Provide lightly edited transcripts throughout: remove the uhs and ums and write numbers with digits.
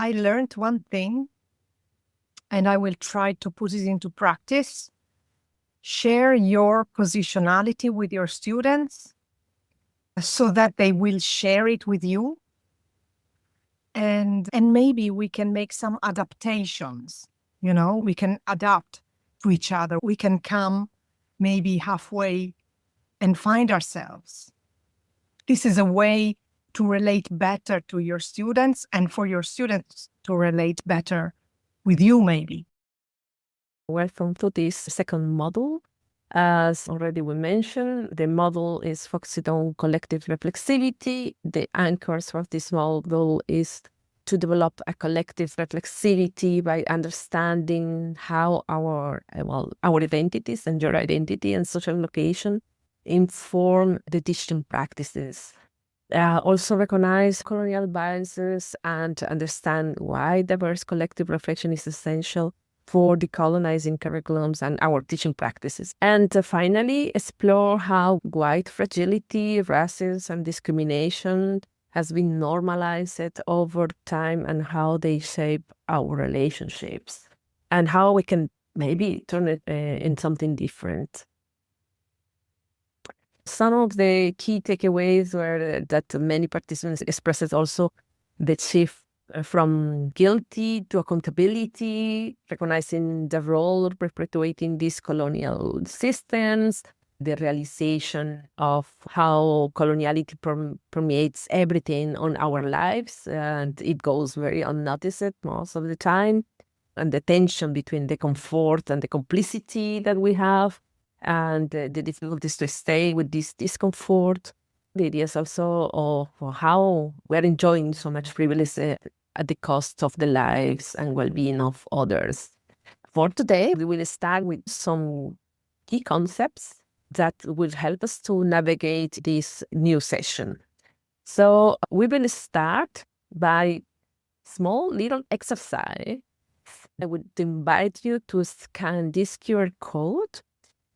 I learned one thing, and I will try to put it into practice. Share your positionality with your students so that they will share it with you. And maybe we can make some adaptations. We can adapt to each other. We can come maybe halfway and find ourselves. This is a way to relate better to your students and for your students to relate better with you, maybe. Welcome to this second module. As already we mentioned, the model is focused on collective reflexivity. The anchors for this model is to develop a collective reflexivity by understanding how our identities and your identity and social location inform the teaching practices. Also recognize colonial biases and understand why diverse collective reflection is essential for decolonizing curriculums and our teaching practices. And finally, explore how white fragility, racism, and discrimination has been normalized over time and how they shape our relationships and how we can maybe turn it in something different. Some of the key takeaways were that many participants expressed also the shift from guilty to accountability, recognizing the role of perpetuating these colonial systems, the realization of how coloniality permeates everything on our lives, and it goes very unnoticed most of the time, and the tension between the comfort and the complicity that we have, and the difficulties to stay with this discomfort. The ideas also of how we're enjoying so much privilege at the cost of the lives and well-being of others. For today, we will start with some key concepts that will help us to navigate this new session. So we will start by small little exercise. I would invite you to scan this QR code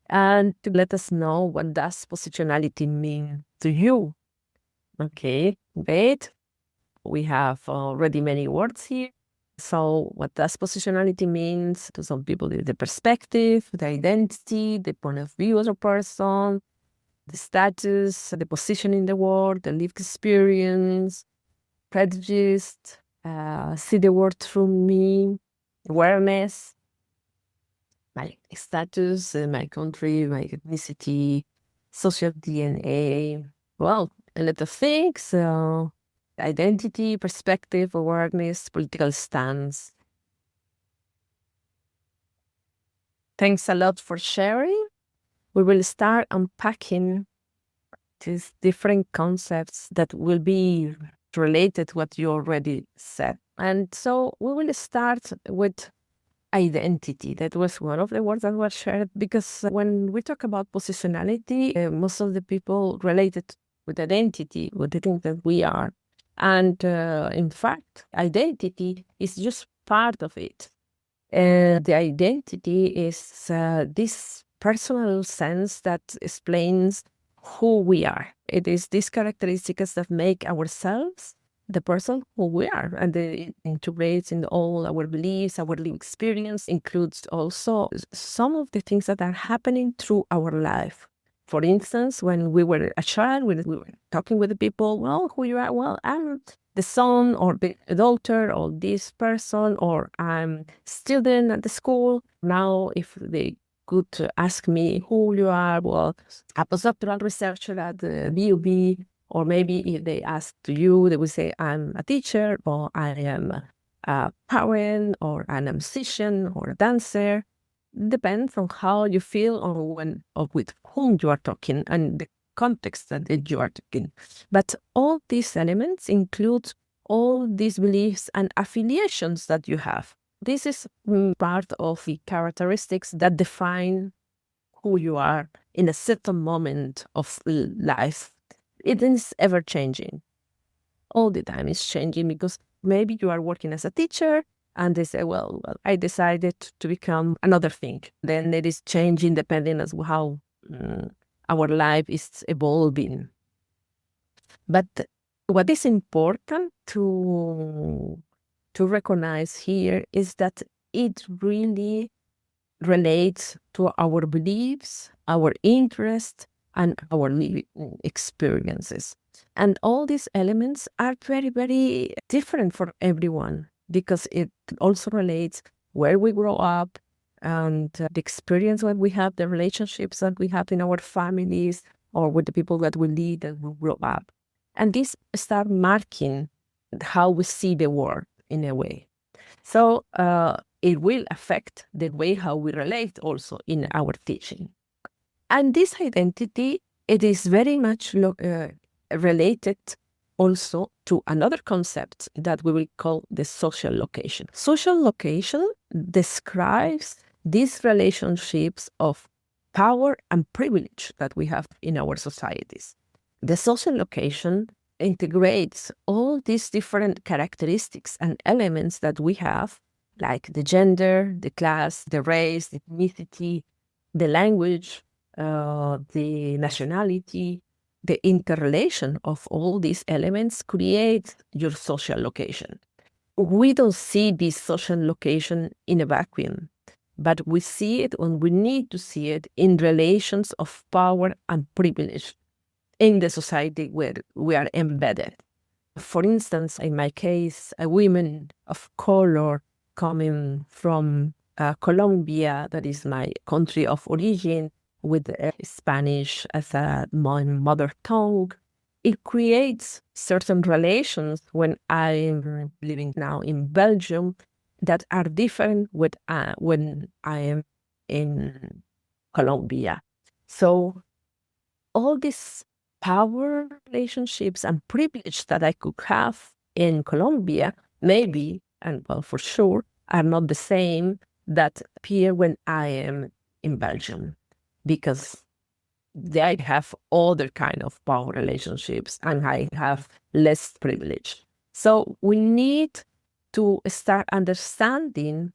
and to let us know what does positionality mean to you. Okay, great. We have already many words here. So what does positionality means to some people? The perspective, the identity, the point of view of a person, the status, the position in the world, the lived experience, prejudice, see the world through me, awareness, my status, my country, my ethnicity, social DNA, well, a lot of things, identity, perspective, awareness, political stance. Thanks a lot for sharing. We will start unpacking these different concepts that will be related to what you already said. And so we will start with identity. That was one of the words that was shared, because when we talk about positionality, most of the people relate it with identity, with the thing that we are. And in fact, identity is just part of it. The identity is this personal sense that explains who we are. It is these characteristics that make ourselves the person who we are, and it integrates in all our beliefs. Our lived experience includes also some of the things that are happening through our life. For instance, when we were a child, we were talking with the people, well, who you are? Well, I'm the son or the daughter of this person, or I'm student at the school. Now, if they could ask me who you are, well, a postdoctoral researcher at the BUB, or maybe if they ask to you, they will say, I'm a teacher, or I am a parent, or I'm a musician, or a dancer. Depends on how you feel or when or with whom you are talking and the context that you are talking. But all these elements include all these beliefs and affiliations that you have. This is part of the characteristics that define who you are in a certain moment of life. It is ever changing. All the time it's changing, because maybe you are working as a teacher and they say, well, I decided to become another thing. Then it is changing depending on how our life is evolving. But what is important to to recognize here is that it really relates to our beliefs, our interests, and our living experiences. And all these elements are very, very different for everyone because it also relates where we grow up and the experience that we have, the relationships that we have in our families or with the people that we lead and we grow up. And this start marking how we see the world in a way. So it will affect the way how we relate also in our teaching. And this identity, it is very much related also to another concept that we will call the social location. Social location describes these relationships of power and privilege that we have in our societies. The social location integrates all these different characteristics and elements that we have, like the gender, the class, the race, the ethnicity, the language, the nationality. The interrelation of all these elements creates your social location. We don't see this social location in a vacuum, but we see it and we need to see it in relations of power and privilege in the society where we are embedded. For instance, in my case, a woman of color coming from Colombia, that is my country of origin, with Spanish as my mother tongue, it creates certain relations when I'm living now in Belgium that are different with when I am in Colombia. So all these power relationships and privilege that I could have in Colombia, maybe, and well, for sure, are not the same that appear when I am in Belgium, because they have other kind of power relationships and I have less privilege. So we need to start understanding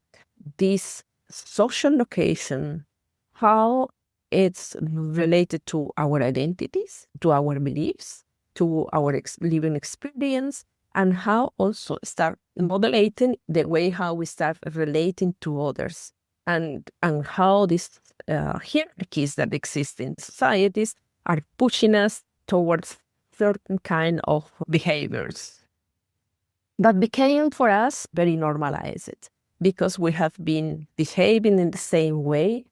this social location, how it's related to our identities, to our beliefs, to our living experience, and how also start modulating the way how we start relating to others, and how these hierarchies that exist in societies are pushing us towards certain kind of behaviors that became for us very normalized because we have been behaving in the same way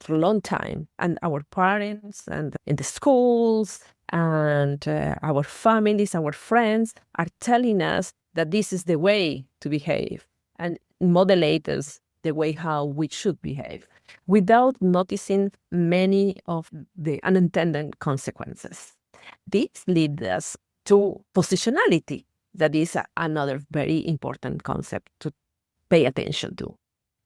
for a long time, and our parents and in the schools and our families, our friends are telling us that this is the way to behave and modulate us the way how we should behave without noticing many of the unintended consequences. This leads us to positionality. That is another very important concept to pay attention to.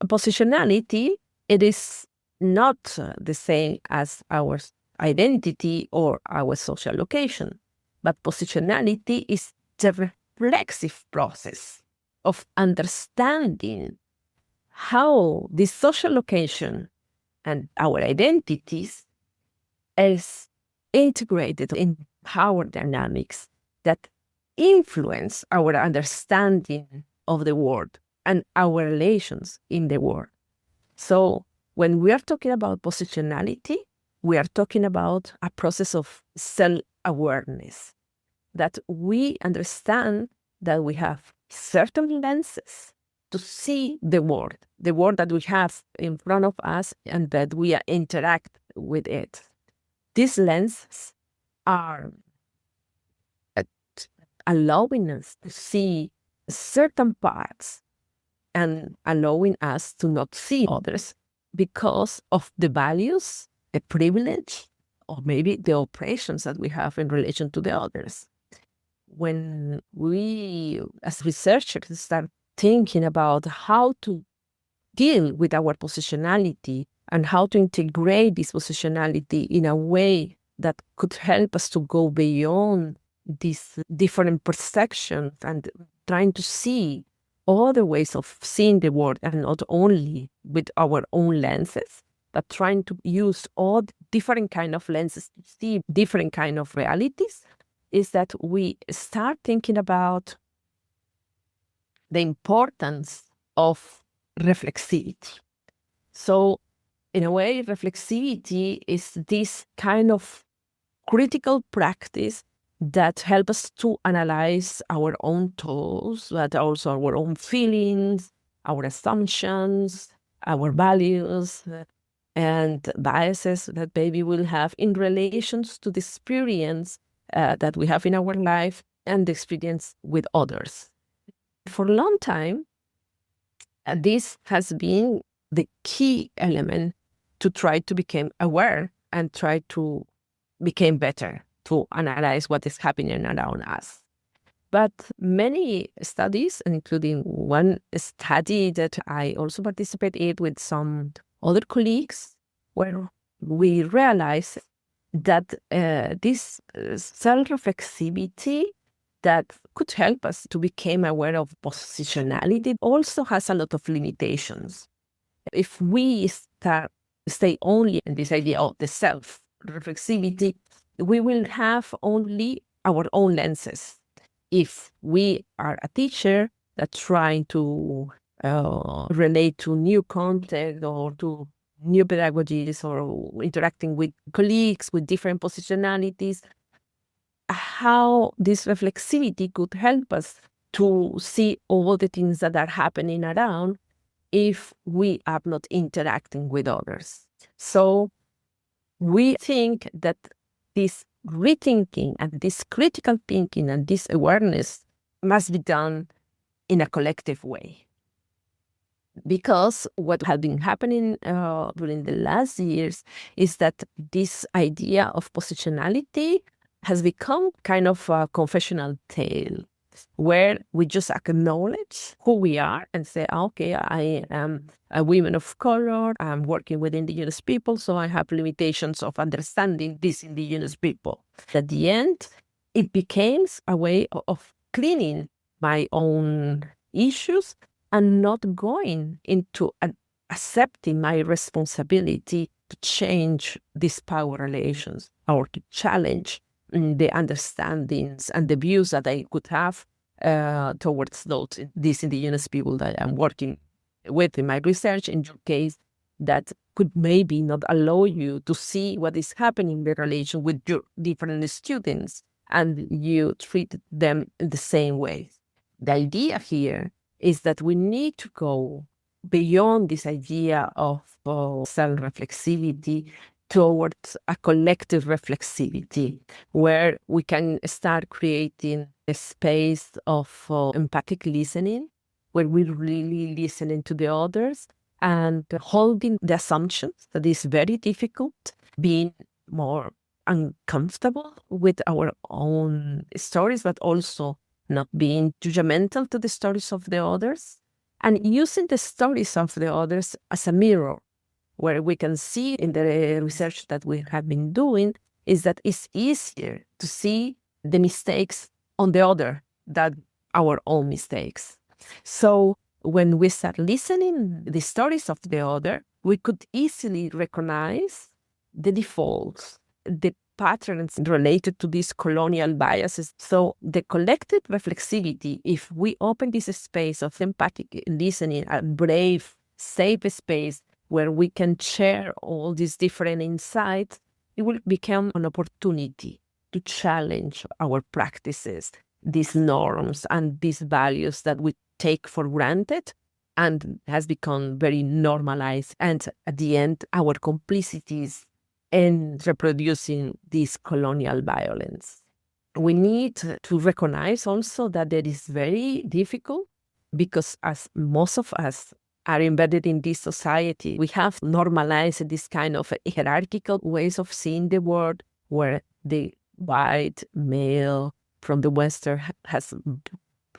Positionality, it is not the same as our identity or our social location, but positionality is the reflexive process of understanding how this social location and our identities is integrated in power dynamics that influence our understanding of the world and our relations in the world. So when we are talking about positionality, we are talking about a process of self-awareness, that we understand that we have certain lenses to see the world that we have in front of us and that we interact with it. These lenses are allowing us to see certain parts and allowing us to not see others because of the values, the privilege, or maybe the oppressions that we have in relation to the others. When we, as researchers, start thinking about how to deal with our positionality and how to integrate this positionality in a way that could help us to go beyond these different perceptions and trying to see other ways of seeing the world, and not only with our own lenses, but trying to use all different kind of lenses to see different kind of realities, is that we start thinking about the importance of reflexivity. So, in a way, reflexivity is this kind of critical practice that helps us to analyze our own thoughts, but also our own feelings, our assumptions, our values, and biases that maybe we'll have in relations to the experience that we have in our life and the experience with others. For a long time, this has been the key element to try to become aware and try to become better, to analyze what is happening around us. But many studies, including one study that I also participated in with some other colleagues, where we realized that this self-reflexivity that could help us to become aware of positionality also has a lot of limitations. If we stay only in this idea of the self-reflexivity, we will have only our own lenses. If we are a teacher that's trying to relate to new content or to new pedagogies or interacting with colleagues with different positionalities, how this reflexivity could help us to see all the things that are happening around if we are not interacting with others. So we think that this rethinking and this critical thinking and this awareness must be done in a collective way. Because what has been happening during the last years is that this idea of positionality has become kind of a confessional tale where we just acknowledge who we are and say, okay, I am a woman of color, I'm working with indigenous people, so I have limitations of understanding these indigenous people. At the end, it becomes a way of cleaning my own issues and not going into accepting my responsibility to change these power relations or to challenge the understandings and the views that I could have towards these indigenous people that I'm working with in my research, in your case, that could maybe not allow you to see what is happening in the relation with your different students, and you treat them in the same way. The idea here is that we need to go beyond this idea of self-reflexivity towards a collective reflexivity, where we can start creating a space of empathic listening, where we're really listening to the others and holding the assumptions that is very difficult, being more uncomfortable with our own stories, but also not being judgmental to the stories of the others, and using the stories of the others as a mirror, where we can see in the research that we have been doing is that it's easier to see the mistakes on the other than our own mistakes. So when we start listening the stories of the other, we could easily recognize the defaults, the patterns related to these colonial biases. So the collective reflexivity, if we open this space of empathic listening, a brave, safe space where we can share all these different insights, it will become an opportunity to challenge our practices, these norms and these values that we take for granted and has become very normalized. And at the end, our complicities in reproducing this colonial violence. We need to recognize also that it is very difficult because as most of us are embedded in this society, we have normalized this kind of hierarchical ways of seeing the world where the white male from the Western has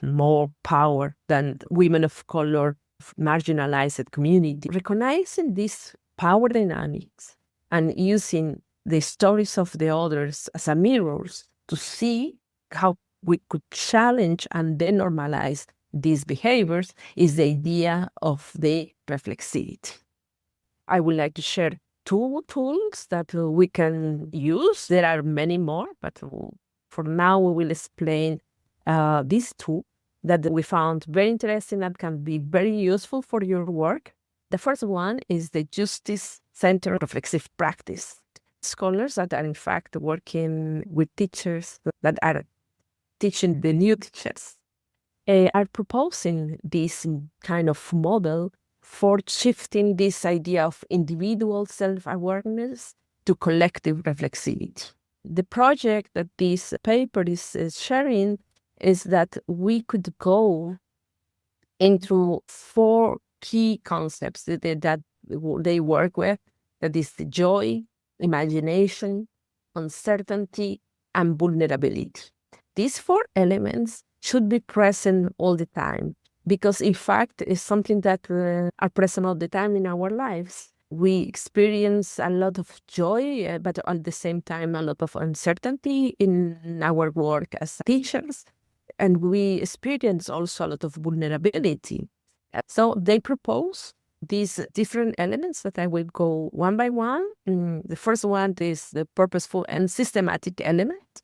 more power than women of color, marginalized community. Recognizing these power dynamics and using the stories of the others as a mirrors to see how we could challenge and denormalize these behaviors is the idea of the reflexivity. I would like to share 2 tools that we can use. There are many more, but for now we will explain these 2. that we found very interesting and can be very useful for your work. The first one is the Justice-Centered Reflexive Practice. Scholars that are in fact working with teachers that are teaching the new teachers are proposing this kind of model for shifting this idea of individual self-awareness to collective reflexivity. The project that this paper is sharing is that we could go into 4 key concepts that they work with, that is the joy, imagination, uncertainty, and vulnerability. These 4 elements should be present all the time because, in fact, it's something that are present all the time in our lives. We experience a lot of joy, but at the same time, a lot of uncertainty in our work as teachers. And we experience also a lot of vulnerability. So they propose these different elements that I will go one by one. The first one is the purposeful and systematic element.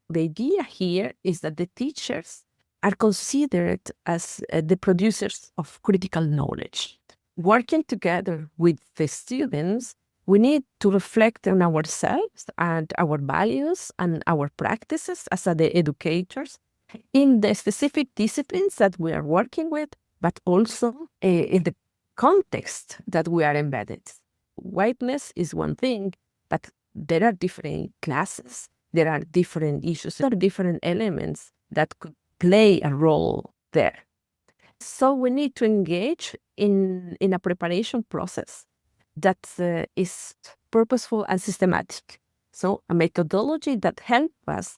The idea here is that the teachers are considered as the producers of critical knowledge. Working together with the students, we need to reflect on ourselves and our values and our practices as the educators in the specific disciplines that we are working with, but also in the context that we are embedded. Whiteness is one thing, but there are different classes, there are different issues, there are different elements that could play a role there. So we need to engage in a preparation process that is purposeful and systematic. So a methodology that helps us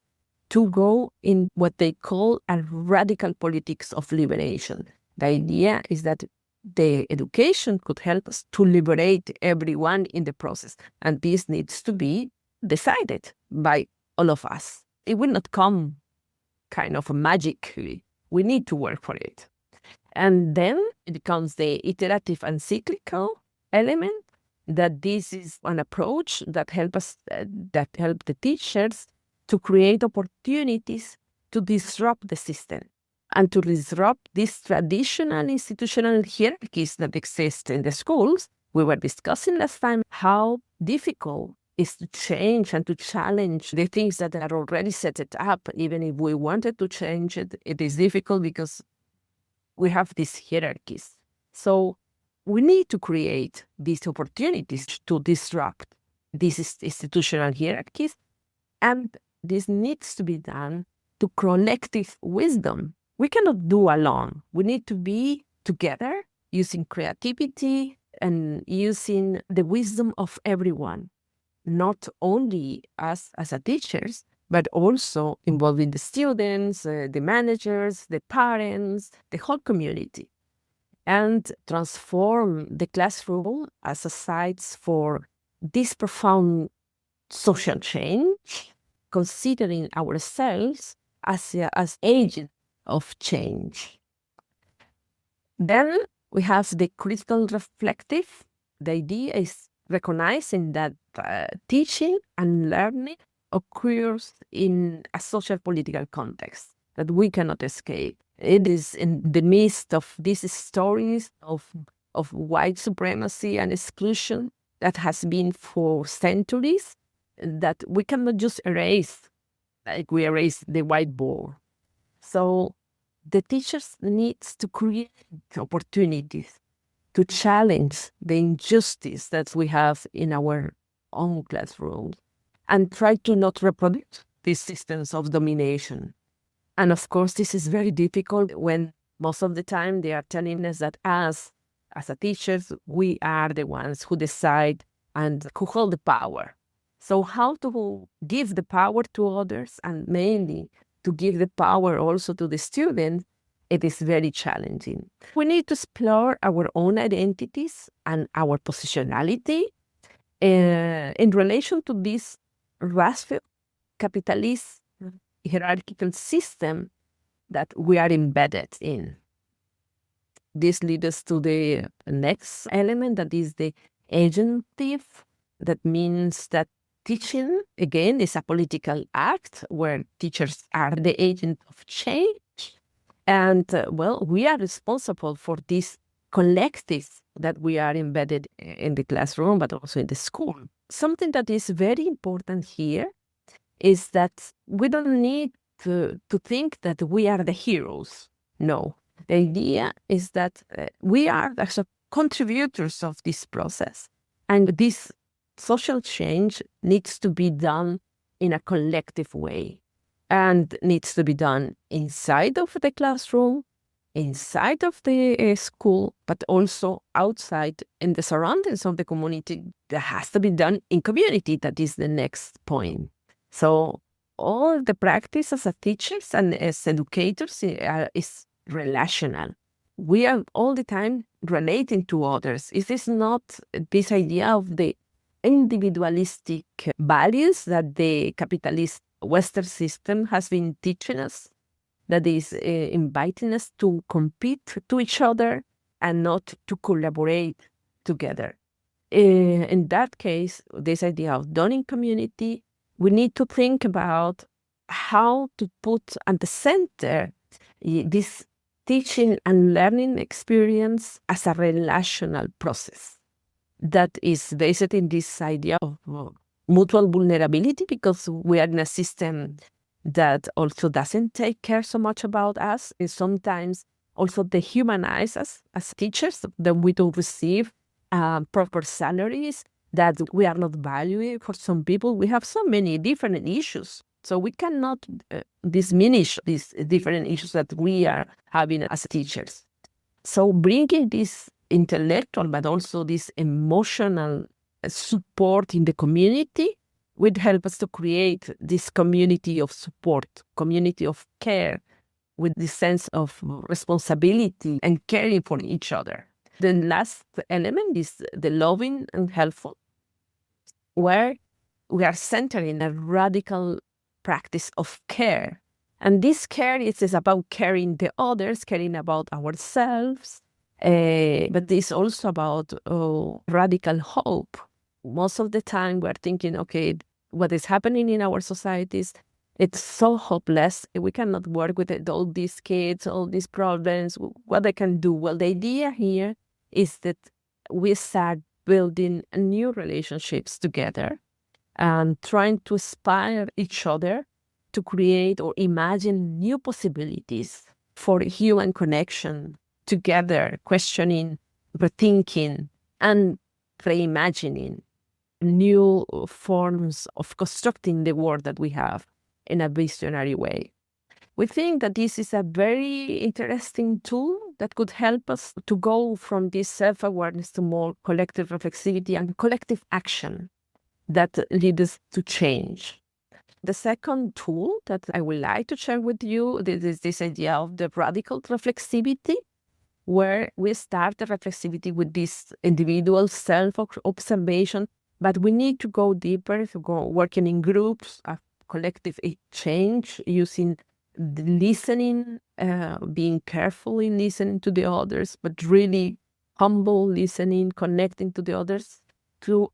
to go in what they call a radical politics of liberation. The idea is that the education could help us to liberate everyone in the process. And this needs to be decided by all of us. It will not come kind of magically. We need to work for it. And then it comes the iterative and cyclical element, that this is an approach that help the teachers to create opportunities to disrupt the system and to disrupt these traditional institutional hierarchies that exist in the schools. We were discussing last time how difficult it is to change and to challenge the things that are already set it up. Even if we wanted to change it, it is difficult because we have these hierarchies. So we need to create these opportunities to disrupt these institutional hierarchies, and this needs to be done to collective wisdom. We cannot do alone. We need to be together using creativity and using the wisdom of everyone, not only us as a teachers, but also involving the students, the managers, the parents, the whole community, and transform the classroom as a site for this profound social change, considering ourselves as agents of change. Then we have the critical reflective. The idea is recognizing that teaching and learning occurs in a social political context that we cannot escape. It is in the midst of these stories of white supremacy and exclusion that has been for centuries, that we cannot just erase like we erase the whiteboard. So the teachers needs to create opportunities to challenge the injustice that we have in our own classrooms and try to not reproduce these systems of domination. And of course, this is very difficult when most of the time they are telling us that us, as a teachers, we are the ones who decide and who hold the power. So how to give the power to others, and mainly to give the power also to the student, it is very challenging. We need to explore our own identities and our positionality in relation to this rational capitalist hierarchical system that we are embedded in. This leads us to the next element, that is the agentive. That means that teaching, again, is a political act where teachers are the agent of change. And we are responsible for this collective that we are embedded in the classroom, but also in the school. Something that is very important here is that we don't need to think that we are the heroes. No, the idea is that we are actually contributors of this process. And this social change needs to be done in a collective way and needs to be done inside of the classroom, inside of the school, but also outside in the surroundings of the community. That has to be done in community. That is the next point. So all the practice as a teachers and as educators is relational. We are all the time relating to others. It is not this idea of the individualistic values that the capitalist Western system has been teaching us, that is inviting us to compete to each other and not to collaborate together. In that case, this idea of done in community, we need to think about how to put at the center this teaching and learning experience as a relational process that is based in this idea of mutual vulnerability, because we are in a system that also doesn't take care so much about us. And sometimes also dehumanize us as teachers, that we don't receive proper salaries, that we are not valued. For some people, we have so many different issues. So we cannot diminish these different issues that we are having as teachers. So bringing this intellectual, but also this emotional support in the community would help us to create this community of support, community of care, with this sense of responsibility and caring for each other. The last element is the loving and helpful, where we are centering a radical practice of care. And this care is about caring the others, caring about ourselves, but it's also about radical hope. Most of the time we're thinking, okay, what is happening in our societies, it's so hopeless. We cannot work with it, all these kids, all these problems, what they can do. Well, the idea here is that we start building new relationships together and trying to inspire each other to create or imagine new possibilities for human connection together, questioning, rethinking, and reimagining new forms of constructing the world that we have in a visionary way. We think that this is a very interesting tool that could help us to go from this self-awareness to more collective reflexivity and collective action that lead us to change. The second tool that I would like to share with you is this idea of the radical reflexivity, where we start the reflexivity with this individual self-observation, but we need to go deeper, to go working in groups, a collective change, using the listening, being careful in listening to the others, but really humble listening, connecting to the others, to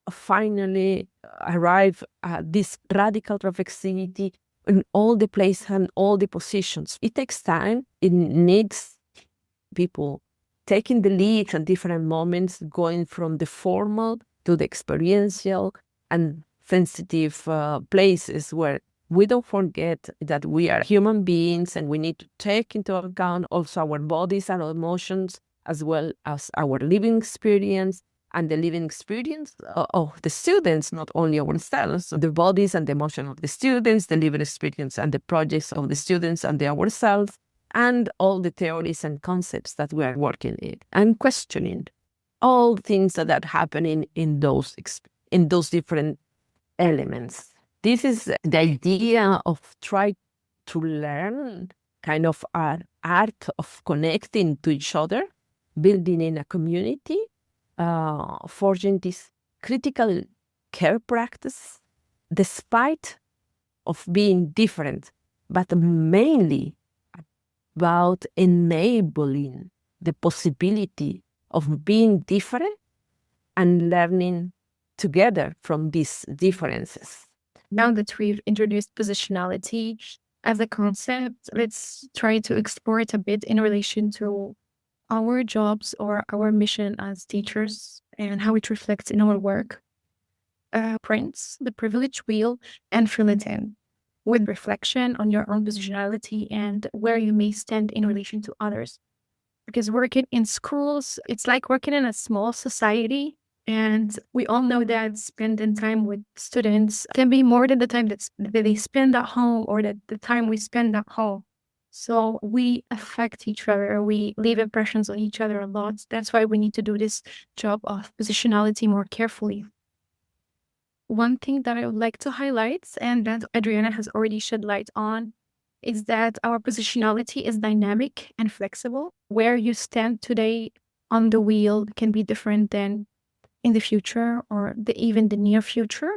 finally arrive at this radical reflexivity in all the places and all the positions. It takes time. It needs people taking the lead at different moments, going from the formal to the experiential and sensitive places where we don't forget that we are human beings and we need to take into account also our bodies and our emotions, as well as our living experience and the living experience of the students, not only ourselves, the bodies and the emotion of the students, the living experience and the projects of the students and ourselves, and all the theories and concepts that we are working in, and questioning all things that are happening in those different elements. This is the idea of trying to learn kind of an art of connecting to each other, building in a community, forging this critical care practice, despite of being different, but mainly about enabling the possibility of being different and learning together from these differences. Now that we've introduced positionality, as a concept, let's try to explore it a bit in relation to our jobs or our mission as teachers and how it reflects in our work. Prints the privilege wheel and fill it in with reflection on your own positionality and where you may stand in relation to others. Because working in schools, it's like working in a small society. And we all know that spending time with students can be more than the time that they spend at home or that the time we spend at home. So we affect each other. We leave impressions on each other a lot. That's why we need to do this job of positionality more carefully. One thing that I would like to highlight, and that Adriana has already shed light on, is that our positionality is dynamic and flexible. Where you stand today on the wheel can be different than in the future or even the near future.